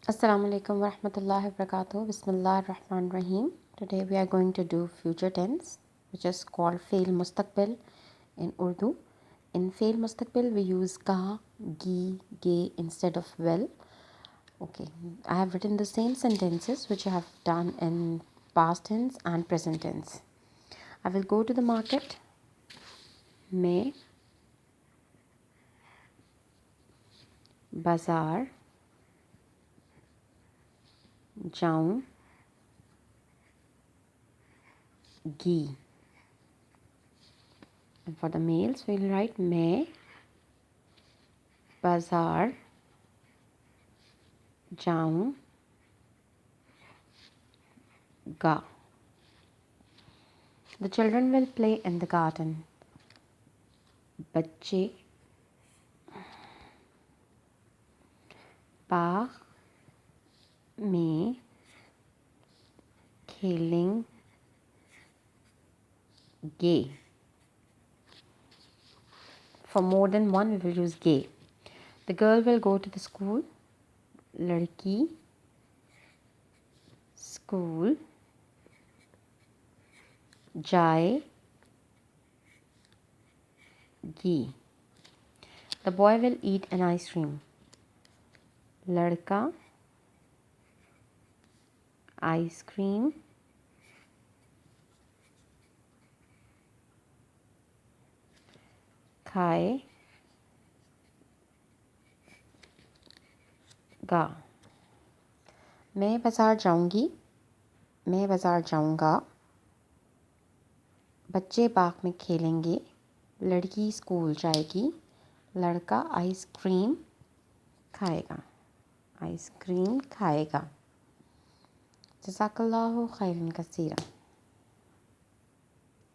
Assalamualaikum warahmatullahi wabarakatuh. Bismillahirrahmanirrahim. Today we are going to do future tense, which is called fail mustaqbil in Urdu. In fail mustaqbil we use ka, gi, ge instead of well. Okay, I have written the same sentences which I have done in past tense and present tense. I will go to the market. मैं बाजार जाऊंगी. And for the males we will write मैं बाजार जाऊंगा. The children will play in the garden. बच्चे बाग में खेलेंगे. For more than one, we will use गे. The girl will go to the school. लड़की स्कूल जाएगी. The boy will eat an ice cream. लड़का आइसक्रीम खाएगा. मैं बाजार जाऊंगी. मैं बाजार जाऊंगा. बच्चे बाग में खेलेंगे. लड़की स्कूल जाएगी. लड़का आइसक्रीम खाएगा. जज़ाकल्लाहु खैरन कसीरा.